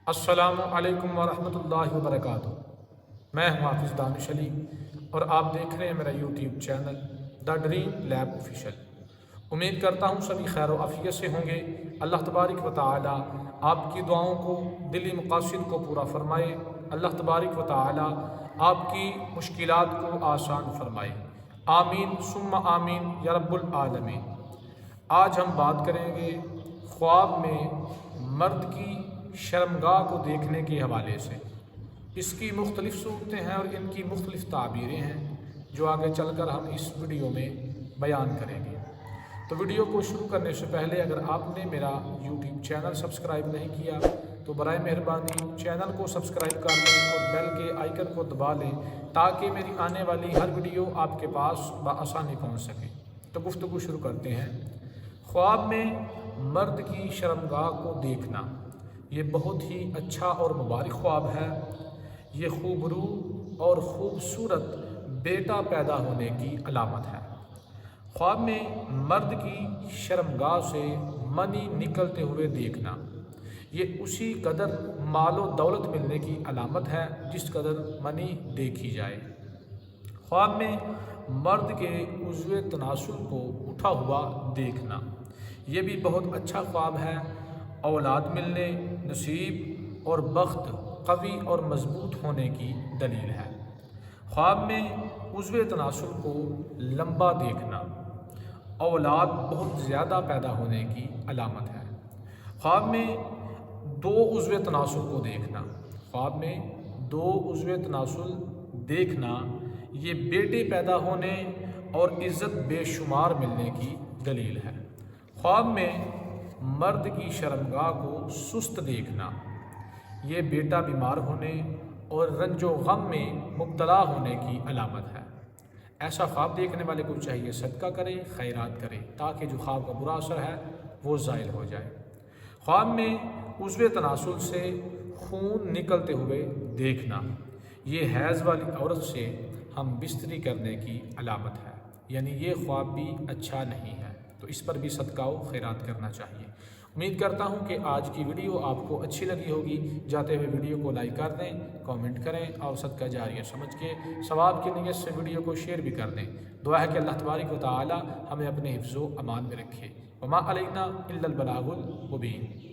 السلام علیکم ورحمۃ اللہ وبرکاتہ۔ میں ہوں حافظ دانش علی اور آپ دیکھ رہے ہیں میرا YouTube channel the dream lab official. امید کرتا ہوں سبھی خیر و عافیت سے ہوں گے۔ اللہ تبارک و تعالی آپ کی دعاؤں کو، دلی مقاصد کو پورا فرمائے۔ اللہ تبارک و تعالی آپ کی مشکلات کو آسان فرمائے۔ آمین ثم آمین یا رب العالمین۔ آج ہم بات کریں گے خواب میں مرد کی شرمگاہ کو دیکھنے کے حوالے سے۔ اس کی مختلف صورتیں ہیں اور ان کی مختلف تعبیریں ہیں جو آگے چل کر ہم اس ویڈیو میں بیان کریں گے۔ تو ویڈیو کو شروع کرنے سے پہلے اگر آپ نے میرا یوٹیوب چینل سبسکرائب نہیں کیا تو برائے مہربانی چینل کو سبسکرائب کر لیں اور بیل کے آئیکن کو دبا لیں تاکہ میری آنے والی ہر ویڈیو آپ کے پاس بآسانی پہنچ سکے۔ تو گفتگو شروع کرتے ہیں۔ خواب میں مرد کی شرمگاہ کو دیکھنا یہ بہت ہی اچھا اور مبارک خواب ہے۔ یہ خوبرو اور خوبصورت بیٹا پیدا ہونے کی علامت ہے۔ خواب میں مرد کی شرمگاہ سے منی نکلتے ہوئے دیکھنا یہ اسی قدر مال و دولت ملنے کی علامت ہے جس قدر منی دیکھی جائے۔ خواب میں مرد کے عضو تناسل کو اٹھا ہوا دیکھنا یہ بھی بہت اچھا خواب ہے۔ اولاد ملنے، نصیب اور بخت قوی اور مضبوط ہونے کی دلیل ہے۔ خواب میں عضو تناسل کو لمبا دیکھنا اولاد بہت زیادہ پیدا ہونے کی علامت ہے۔ خواب میں دو عضو تناسل کو دیکھنا خواب میں دو عضو تناسل دیکھنا یہ بیٹے پیدا ہونے اور عزت بے شمار ملنے کی دلیل ہے۔ خواب میں مرد کی شرمگاہ کو سست دیکھنا یہ بیٹا بیمار ہونے اور رنج و غم میں مبتلا ہونے کی علامت ہے۔ ایسا خواب دیکھنے والے کو چاہیے صدقہ کرے، خیرات کرے تاکہ جو خواب کا برا اثر ہے وہ زائل ہو جائے۔ خواب میں عضو تناسل سے خون نکلتے ہوئے دیکھنا یہ حیض والی عورت سے ہم بستری کرنے کی علامت ہے، یعنی یہ خواب بھی اچھا نہیں ہے، تو اس پر بھی صدقہ و خیرات کرنا چاہیے۔ امید کرتا ہوں کہ آج کی ویڈیو آپ کو اچھی لگی ہوگی۔ جاتے ہوئے ویڈیو کو لائک کر دیں، کامنٹ کریں اور صدقہ جاریہ سمجھ کے ثواب کی نیت سے ویڈیو کو شیئر بھی کر دیں۔ دعا ہے کہ اللہ تبارک و تعالی ہمیں اپنے حفظ و امان میں رکھے۔ وما علینا الا البلاغ المبین۔